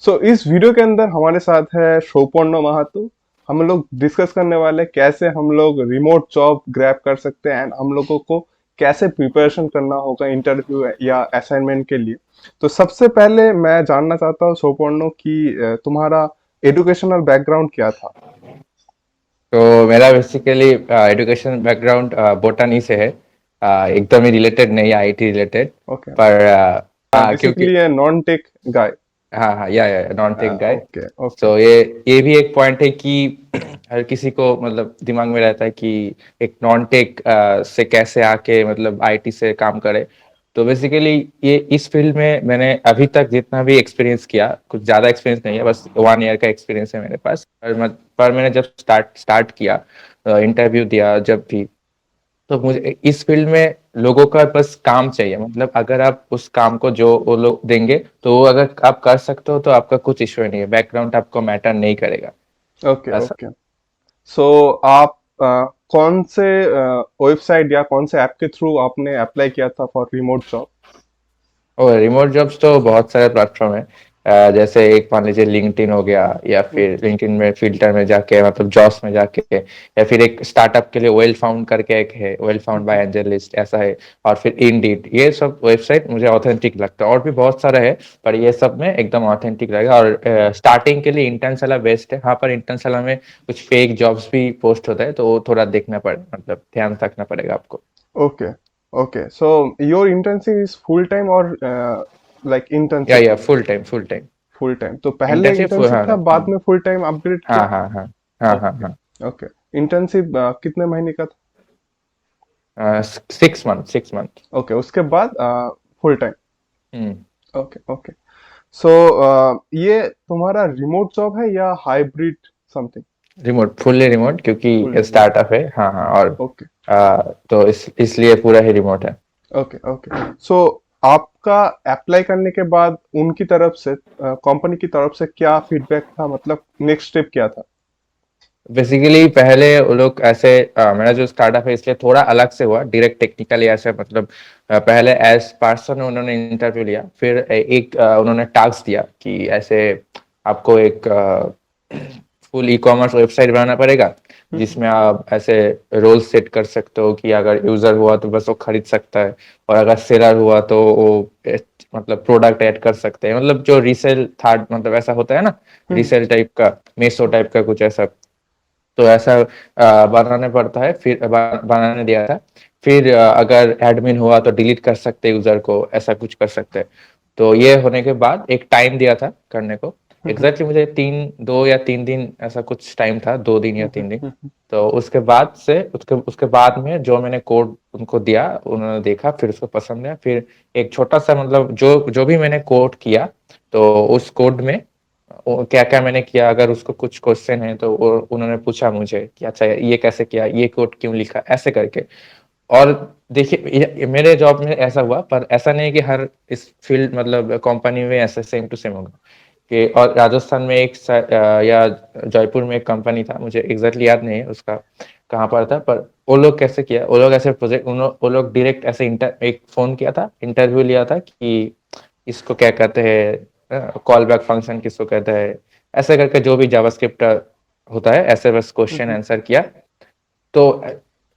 इस वीडियो के अंदर हमारे साथ है शोपर्णो महातो। हम लोग डिस्कस करने वाले हैं कैसे हम लोग रिमोट जॉब ग्रैब कर सकते हैं एंड हम लोगों को कैसे प्रिपरेशन करना होगा इंटरव्यू या असाइनमेंट के लिए। तो सबसे पहले मैं जानना चाहता हूँ शोपर्णो कि तुम्हारा एजुकेशनल बैकग्राउंड क्या था। तो मेरा बेसिकली एजुकेशन बैकग्राउंड बोटानी से है। एकदम ही रिलेटेड नहीं, आईटी रिलेटेड। ओके। पर क्योंकि बेसिकली नॉन टेक गाय। हाँ हाँ, या non tech guy. Okay okay. So ये भी एक पॉइंट है कि हर किसी को मतलब दिमाग में रहता है कि एक नॉन टेक से कैसे आके मतलब आईटी से काम करे। तो बेसिकली ये इस फील्ड में मैंने अभी तक जितना भी एक्सपीरियंस किया, कुछ ज्यादा एक्सपीरियंस नहीं है, बस 1 ईयर का एक्सपीरियंस है मेरे पास। पर मैंने जब स्टार्ट किया, इंटरव्यू दिया जब भी, तो मुझे इस फील्ड में लोगों का बस काम चाहिए। मतलब अगर आप उस काम को जो वो लोग देंगे तो वो अगर आप कर सकते हो तो आपका कुछ इश्यू नहीं है, बैकग्राउंड आपको मैटर नहीं करेगा। ओके ऐसा। ओके। सो आप कौन से वेबसाइट या कौन से ऐप के थ्रू आपने अप्लाई किया था फॉर रिमोट जॉब। और रिमोट जॉब्स तो बहुत सारे प्लेटफॉर्म है। जैसे एक मान लीजिए लिंक्डइन हो गया, या फिर लिंक्डइन में फिल्टर में जाके मतलब जॉब्स में जाके, या फिर एक स्टार्टअप के लिए वेल फाउंड करके एक है, वेल फाउंड बाय एंजलिस्ट ऐसा है। और फिर इंडीड, ये सब वेबसाइट मुझे ऑथेंटिक लगता है। और भी बहुत सारा है, पर ये सब में एकदम ऑथेंटिक लगेगा। और स्टार्टिंग के लिए इंटर्नशाला बेस्ट है। हाँ, पर इंटर्नशाला में कुछ फेक जॉब्स भी पोस्ट होता है, तो वो थोड़ा देखना पड़े, मतलब ध्यान रखना पड़ेगा आपको। Okay okay. So your internship is full time और लाइक इंटर्नशिप। या full time, full time. Full time तो पहले इंटर्नशिप, इंटर्नशिप हाँ था, बाद हाँ में फुल टाइम अपग्रेड हाँ किया। हाँ हाँ हाँ हाँ ओके हाँ। ओके। इंटर्नशिप कितने महीने का था। 6 मंथ, 6 मंथ। ओके उसके बाद full time. Hmm. Okay okay. So ये तुम्हारा रिमोट जॉब है या hybrid something. Remote, fully remote, full क्योंकि रिमोट। स्टार्टअप है। हाँ हाँ। और ओके तो इसलिए पूरा ही रिमोट है। Okay okay. सो आपका अप्लाई करने के बाद उनकी तरफ से, कंपनी की तरफ से क्या फीडबैक था, मतलब नेक्स्ट स्टेप क्या था। बेसिकली पहले वो लोग ऐसे, मेरा जो स्टार्टअप है इसलिए थोड़ा अलग से हुआ, डायरेक्ट टेक्निकली ऐसे मतलब पहले एज पर्सन उन्होंने इंटरव्यू लिया, फिर एक उन्होंने टास्क दिया कि ऐसे आपको एक फुल ई कॉमर्स वेबसाइट बनाना पड़ेगा, जिसमें आप ऐसे रोल सेट कर सकते हो कि अगर यूजर हुआ तो बस वो खरीद सकता है, और अगर सेलर हुआ तो वो मतलब प्रोडक्ट ऐड कर सकते हैं, मतलब जो रीसेल थर्ड मतलब ऐसा होता है ना, हम्म रीसेल टाइप का, मेसो टाइप का कुछ ऐसा। तो ऐसा बनाने पड़ता है, फिर बनाने दिया था। फिर अगर एडमिन हुआ तो डिलीट कर सकते यूजर को, ऐसा कुछ कर सकते हैं। तो ये होने के बाद एक टाइम दिया था करने को। हम्म एग्जैक्टली मुझे 2 या 3 दिन ऐसा कुछ टाइम था, 2 दिन या 3 दिन। हम्म। तो उसके बाद में जो मैंने कोड उनको दिया, उन्होंने देखा, फिर उसको पसंद आया। फिर एक छोटा सा मतलब जो जो भी मैंने कोड किया, तो उस कोड में क्या क्या मैंने किया, अगर उसको कुछ क्वेश्चन है तो वो उन्होंने पूछा मुझे कि अच्छा ये कैसे किया, ये कोड क्यों लिखा, ऐसे करके। और देखिए मेरे जॉब में ऐसा हुआ, पर ऐसा नहीं कि हर इस फील्ड मतलब कंपनी में ऐसा सेम टू सेम होगा। कि और राजस्थान में या जयपुर में एक कंपनी था, मुझे एग्जैक्टली याद नहीं है उसका कहाँ पर था। पर वो लोग कैसे किया, वो लोग ऐसे प्रोजेक्ट, वो लोग डायरेक्ट ऐसे एक फोन किया था, इंटरव्यू लिया था कि इसको क्या कहते हैं, कॉल बैक फंक्शन किसको कहते हैं, ऐसे करके जो भी जावास्क्रिप्ट होता है, ऐसे बस क्वेश्चन हम्म। आंसर किया। तो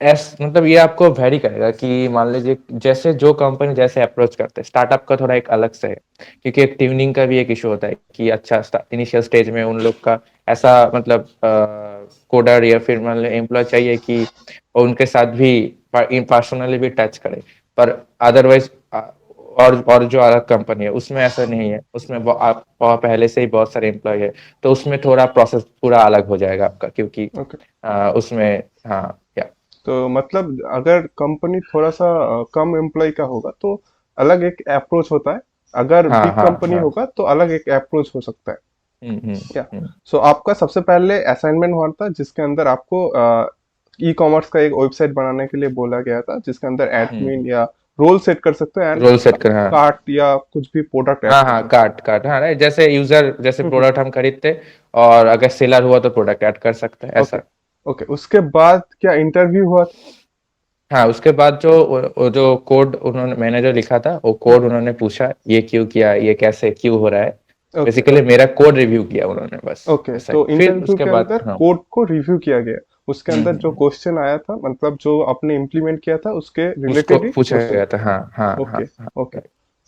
मतलब ये आपको वेरी करेगा कि मान लीजिए जैसे जो कंपनी जैसे अप्रोच करते हैं, स्टार्टअप का थोड़ा एक अलग से है, क्योंकि एक ट्यूनिंग का भी एक इशू होता है कि अच्छा इनिशियल स्टेज में उन लोग का ऐसा मतलब कोडर या फिर मान लो एम्प्लॉय चाहिए कि उनके साथ भी पर्सनली भी टच करे। पर अदरवाइज और जो अलग कंपनी है उसमें ऐसा नहीं है, उसमें आप पहले से ही बहुत सारे एम्प्लॉय है, तो उसमें थोड़ा प्रोसेस पूरा अलग हो जाएगा आपका, क्योंकि ओके। उसमें, हाँ या तो मतलब अगर कंपनी थोड़ा सा कम एम्प्लॉय का होगा तो अलग एक अप्रोच होता है, अगर हाँ बिग हाँ कंपनी हाँ। होगा तो अलग एक अप्रोच हो सकता है। हम्म। क्या। हम्म। सो आपका सबसे पहले असाइनमेंट हुआ था जिसके अंदर आपको ई कॉमर्स का एक वेबसाइट बनाने के लिए बोला गया था, जिसके अंदर एडमिन हम्म। या रोल सेट कर सकते हो एंड रोल सेट कर, हाँ। कार्ट या कुछ भी प्रोडक्ट ऐड हाँ कर हाँ, सकते काट काट, हाँ right, जैसे यूजर जैसे हो। प्रोडक्ट हम खरीदते, और अगर सेलर हुआ तो प्रोडक्ट ऐड कर सकते हैं, ओके ऐसा। ओके। उसके बाद क्या इंटरव्यू हुआ था। हाँ, उसके बाद जो वो जो कोड उन्होंने, मैंने जो लिखा था वो कोड हम्म, उन्होंने पूछा, ये क्यों किया, ये कैसे क्यों हो रहा है। ओके बेसिकली ओके मेरा कोड रिव्यू किया उन्होंने, बस ओके। ऐसा ही। तो फिर इंटरव्यू उसके के बाद अंदर हाँ। कोड को रिव्यू किया गया, उसके अंदर जो हम्म। क्वेश्चन आया था, मतलब जो आपने इम्प्लीमेंट किया था उसके उसको रिलेटेड ही पूछा क्वेश्चन। गया था, हाँ हाँ हाँ ओके हाँ। ओके।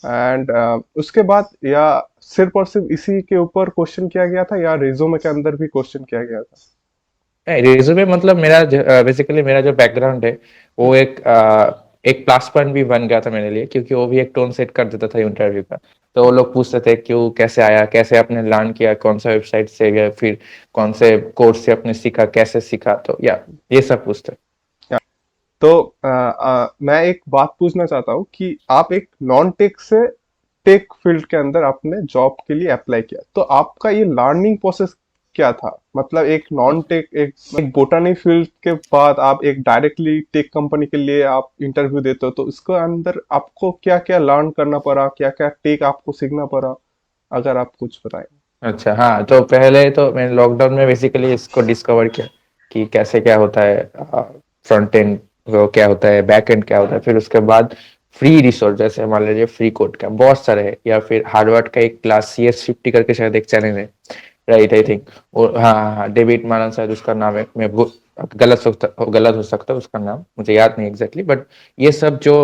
एंड उसके बाद या सिर्फ और सिर्फ इसी के ऊपर क्वेश्चन किया गया था, या रिज्यूमे के अंदर भी क्वेश्चन किया गया था? रिज्यूमे मतलब मेरा बेसिकली मेरा जो बैकग्राउंड है वो एक प्लस पॉइंट भी बन गया था मेरे लिए, क्योंकि वो भी एक टोन सेट कर देता था इंटरव्यू का। तो वो लोग पूछते थे क्यों, कैसे आया, कैसे आपने लर्न किया, कौन सा वेबसाइट से गया, फिर कौन से कोर्स से आपने सीखा, कैसे सीखा, तो या ये सब पूछते। तो मैं एक बात पूछना चाहता हूँ कि आप एक नॉन टेक से टेक फील्ड के अंदर आपने जॉब के लिए अप्लाई किया, तो आपका ये लर्निंग प्रोसेस क्या था? मतलब एक नॉन टेक, एक बोटानी फील्ड के बाद आप एक डायरेक्टली टेक कंपनी के लिए आप इंटरव्यू देते हो, तो इसके अंदर आपको क्या क्या लर्न करना पड़ा, क्या क्या टेक आपको सीखना पड़ा, अगर आप कुछ बताएं। अच्छा, हाँ, तो पहले तो मैंने लॉकडाउन में बेसिकली इसको डिस्कवर किया कि कैसे क्या होता है, फ्रंट एंड क्या होता है, बैक एंड क्या होता है। फिर उसके बाद फ्री रिसोर्स, जैसे मान लीजिए फ्री कोड का बहुत सारे है, या फिर हार्वर्ड का एक क्लास CS50 करके शायद एक चैनल है, राइट, आई थिंक। और हाँ हाँ हाँ, डेविड मालन शायद उसका नाम है, मैं गलत हो सकता है उसका नाम, मुझे याद नहीं एग्जैक्टली, बट ये सब जो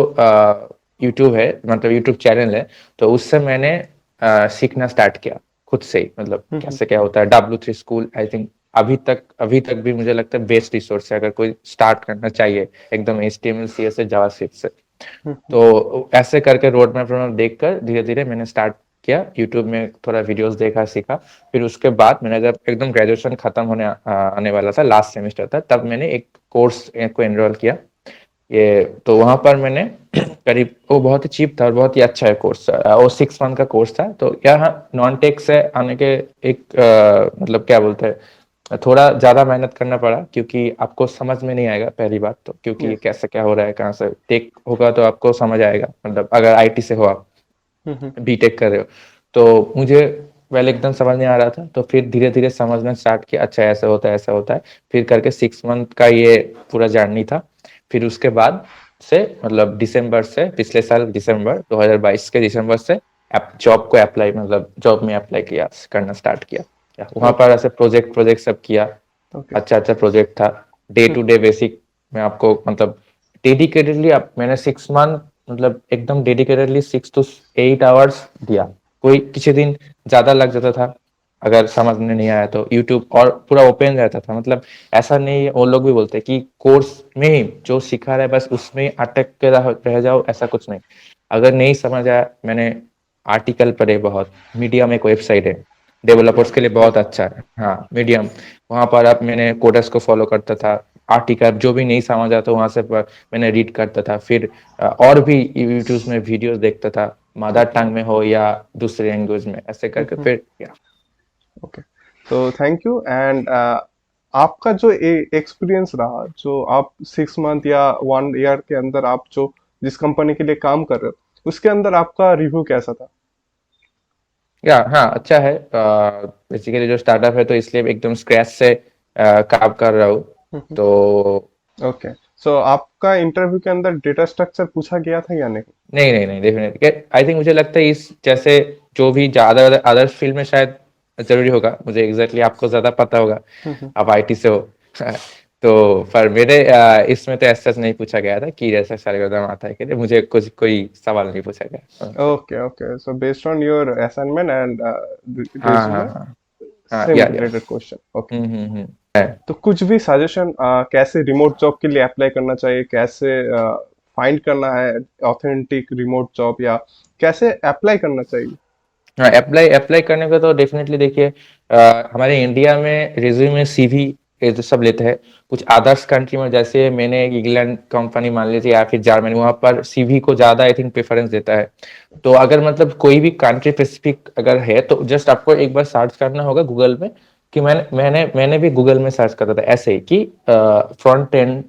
यूट्यूब है, मतलब यूट्यूब चैनल है, तो उससे मैंने सीखना स्टार्ट किया खुद से ही, मतलब हम्म। कैसे क्या होता है। W3 स्कूल आई थिंक अभी तक भी मुझे लगता है बेस्ट रिसोर्स है, अगर कोई स्टार्ट करना चाहिए एकदम HTML CSS से, जावास्क्रिप्ट से। हम्म। तो ऐसे करके रोड मैप देखकर धीरे धीरे मैंने स्टार्ट किया, यूट्यूब में थोड़ा वीडियोस देखा, सीखा। फिर उसके बाद मैंने जब एकदम ग्रेजुएशन खत्म आने वाला था, लास्ट सेमेस्टर था, तब मैंने एक कोर्स को एनरोल किया। ये तो वहां पर मैंने करीब, वो बहुत ही चीप था और बहुत ही अच्छा है कोर्स, वो 6 मंथ का कोर्स था। तो यहाँ नॉन टेक से आने के एक मतलब क्या बोलते हैं, थोड़ा ज्यादा मेहनत करना पड़ा, क्योंकि आपको समझ में नहीं आएगा पहली बात तो, क्योंकि ये यस। कैसे क्या हो रहा है, कहाँ से टेक होगा तो आपको समझ आएगा, मतलब अगर IT से हो आप, हम्म। B.Tech कर रहे हो। तो मुझे पहले एकदम समझ नहीं आ रहा था, तो फिर धीरे धीरे समझना स्टार्ट किया, अच्छा ऐसा होता है, ऐसा होता है। फिर करके 6 मंथ का ये पूरा जर्नी था। फिर उसके बाद से, मतलब दिसंबर से, पिछले साल दिसंबर 2022 के दिसंबर से जॉब को अप्लाई, मतलब जॉब में अप्लाई किया, करना स्टार्ट किया। वहां ओके पर ऐसे प्रोजेक्ट प्रोजेक्ट सब किया। ओके। अच्छा अच्छा प्रोजेक्ट था, डे टू डे बेसिक में आपको, मतलब डेडिकेटेडली आप, मैंने 6 मंथ मतलब एकदम डेडिकेटेडली 6 to 8 आवर्स दिया। कोई किसी दिन ज्यादा लग जाता था, अगर समझ में नहीं आया तो यूट्यूब और पूरा ओपन रहता था, मतलब ऐसा नहीं, वो लोग भी बोलते हैं कि कोर्स में ही जो सिखा रहा है बस उसमें अटक के रह जाओ, ऐसा कुछ नहीं। अगर नहीं समझ आया, मैंने आर्टिकल पढ़े बहुत, मीडियम एक वेबसाइट है डेवलपर्स मीडियम। के लिए, बहुत अच्छा है, हाँ मीडियम। वहां पर अब मैंने कोडर्स को फॉलो करता था, आर्टिकल जो भी नहीं समझ आता वहां से मैंने रीड करता था। फिर और भी यूट्यूब में वीडियोस देखता था, मदर ओके टंग में हो या दूसरे लैंग्वेज में, ऐसे करके फिर ओके। तो थैंक यू। एंड आपका जो एक्सपीरियंस रहा, जो आप 6 मंथ या 1 ईयर के अंदर आप जो जिस कंपनी के लिए काम कर रहे हो, उसके अंदर आपका रिव्यू कैसा था? या हाँ, अच्छा है। बेसिकली जो स्टार्टअप है, तो इसलिए एकदम स्क्रैच से काम कर रहा हूँ। तो ओके। सो आपका इंटरव्यू के अंदर डेटा स्ट्रक्चर पूछा गया था या नहीं? नहीं नहीं नहीं, डेफिनेटली आई थिंक, मुझे लगता है इस जैसे जो भी ज्यादा अदर्स फील्ड में शायद जरूरी होगा, मुझे एग्जैक्टली आपको ज्यादा पता होगा, आप IT से हो। तो पर मेरे इसमें तो ऐसा नहीं पूछा गया था कि जैसा सारे आता है कि नहीं, मुझे कुछ कोई सवाल नहीं पूछा गया। Okay okay. So based on your assignment and हाँ हाँ रिज्यूमे, हाँ हाँ, सेम या रिलेटेड क्वेश्चन। ओके। है। तो कुछ भी सजेशन, कैसे रिमोट जॉब के लिए अप्लाई करना चाहिए, कैसे फाइंड करना है ऑथेंटिक रिमोट जॉब, या कैसे अप्लाई करना चाहिए? हाँ, अप्लाई अप्लाई करने का तो डेफिनेटली देखिए, हमारे इंडिया में रिज्यूमे CV ये तो सब लेते हैं। कुछ अदर्स कंट्री में, जैसे मैंने इंग्लैंड कंपनी मान लीजिए, या फिर जर्मनी, वहां पर CV को ज्यादा आई थिंक प्रेफरेंस देता है। तो अगर मतलब कोई भी कंट्री स्पेसिफिक अगर है, तो जस्ट आपको एक बार सर्च करना होगा गूगल में, कि मैंने भी गूगल में सर्च करता था ऐसे ही कि front end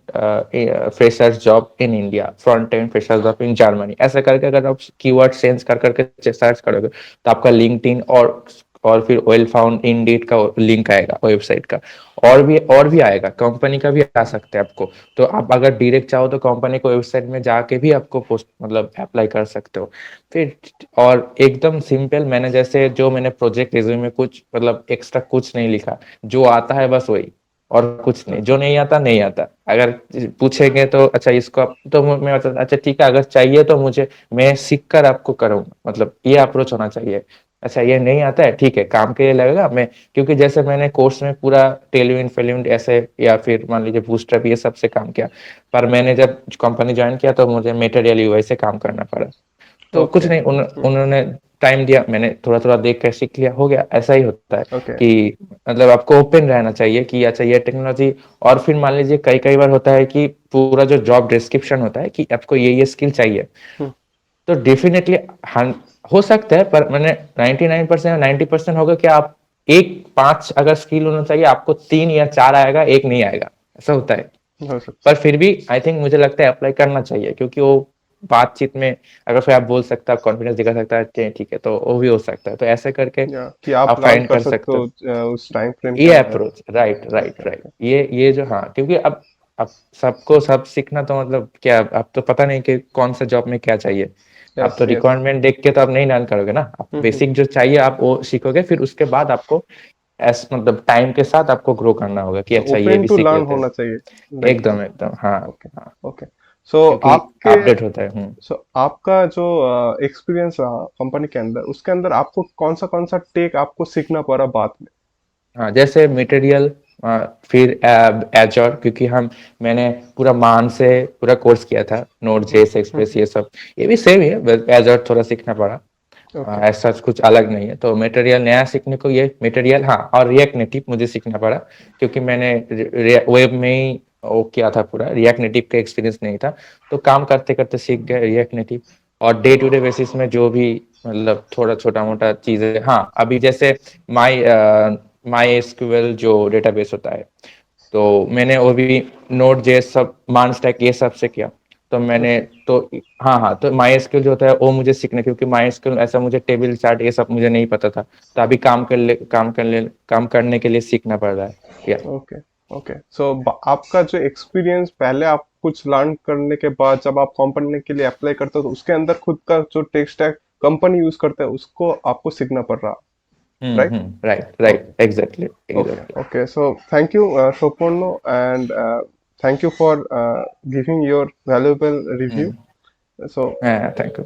freshers job in India, front end freshers job in Germany, ऐसा करके अगर आप कीवर्ड सेंस कर करके सर्च करोगे, तो आपका लिंक्डइन और और फिर वेल फाउंड इंडीड का लिंक आएगा वेबसाइट का, और भी आएगा, कंपनी का भी आ सकता है आपको। तो आप अगर डायरेक्ट चाहो तो कंपनी को वेबसाइट में जाके भी आपको पोस्ट मतलब अप्लाई कर सकते हो। फिर और एकदम सिंपल, मैंने जैसे जो मैंने प्रोजेक्ट रिज्यूमे में कुछ मतलब एक्स्ट्रा कुछ नहीं लिखा, जो आता है बस वही, और कुछ नहीं, जो नहीं आता नहीं आता। अगर पूछेंगे तो अच्छा इसको तो मैं मतलब अच्छा ठीक है, अगर चाहिए तो मुझे, मैं सीख कर आपको करूंगा, मतलब ये अप्रोच होना चाहिए। अच्छा ये नहीं आता है ठीक है, काम के लिए लगेगा मैं, क्योंकि जैसे मैंने कोर्स में पूरा टेलविंड फेलविंड ऐसे या फिर मान लीजिए बूस्टरअप ये सब से काम किया, पर मैंने जब कंपनी ज्वाइन किया तो मुझे मटेरियल यूआई से काम करना पड़ा। तो कुछ ओके। नहीं, उन्होंने टाइम दिया, मैंने थोड़ा थोड़ा देख कर सीख लिया, हो गया। ऐसा ही होता है ओके। कि मतलब आपको ओपन रहना चाहिए कि अच्छा ये टेक्नोलॉजी। और फिर मान लीजिए कई कई बार होता है कि पूरा जो जॉब डिस्क्रिप्शन होता है कि आपको ये स्किल चाहिए, तो डेफिनेटली हो सकता है, पर मैंने 99% 90% होगा कि आप एक 5 अगर स्किल होना चाहिए, आपको 3 या 4 आएगा, एक नहीं आएगा, ऐसा होता है। हो सकता पर फिर भी आई थिंक मुझे लगता है अप्लाई करना चाहिए, क्योंकि वो बातचीत में अगर फिर आप बोल सकते हो, कॉन्फिडेंस दिखा सकता है ठीक है, तो वो भी हो सकता है, तो ऐसे करके है या कि आप आप लर्न फाइंड कर कर सकते सकते हो हो उस टाइम फ्रेम के ये अंदर। Approach. Right right okay right, okay. ये जो हाँ, क्योंकि अब सबको सब सीखना तो मतलब क्या, अब तो पता नहीं कि कौन सा जॉब में क्या चाहिए। आप यस तो यस। रिक्वायरमेंट देख के तो आप नहीं लर्न करोगे ना, आप बेसिक जो चाहिए आप वो सीखोगे, फिर उसके बाद आपको एस मतलब टाइम के साथ आपको ग्रो करना होगा कि तो अच्छा ये ओपन भी टू सीख लर्न लेते हैं। होना चाहिए लाइक। एकदम एकदम हाँ। ओके हाँ, ओके। सो क्योंकि आपके अपडेट होता है। सो आपका जो एक्सपीरियंस रहा कंपनी के अंदर, उसके अंदर आपको कौन सा टेक आपको सीखना पड़ा बाद में? हाँ, जैसे मटेरियल, फिर एजर, क्योंकि मैंने पूरा मान से पूरा कोर्स किया था, नोड जेएस एक्सप्रेस ये सब, ये भी सेम ही है, एजर थोड़ा सीखना पड़ा। ओके ऐसा कुछ अलग नहीं है, तो मटेरियल नया सीखने को ये मटेरियल, हाँ, और रिएक्ट नेटिव मुझे सीखना पड़ा, क्योंकि मैंने वेब में ही वो किया था पूरा, रिएक्ट नेटिव का एक्सपीरियंस नहीं था, तो काम करते करते सीख गए रिएक्ट नेटिव। और डे टू डे बेसिस में जो भी मतलब थोड़ा छोटा मोटा चीजें, हाँ, अभी जैसे माई माई एसक्यूएल जो डेटाबेस होता है, तो मैंने वो भी नोड जेएस सब मान स्टैक ये सब से किया। तो मैंने ओके तो हाँ हाँ, तो माई एसक्यूएल जो होता है वो मुझे सीखना, क्योंकि माई एसक्यूएल ऐसा मुझे टेबल चार्ट ये सब मुझे नहीं पता था, तो अभी काम करने के लिए सीखना पड़ रहा है या। Okay okay. सो आपका जो एक्सपीरियंस, पहले आप कुछ लर्न करने के बाद जब आप कंपनी के लिए अप्लाई करते हो तो उसके अंदर खुद का जो टेक स्टैक कंपनी यूज करते हैं उसको आपको सीखना पड़ रहा, right? Right right, exactly Okay, exactly. okay. So thank you, Shoporno, and thank you for giving your valuable review. So हाँ, थैंक यू।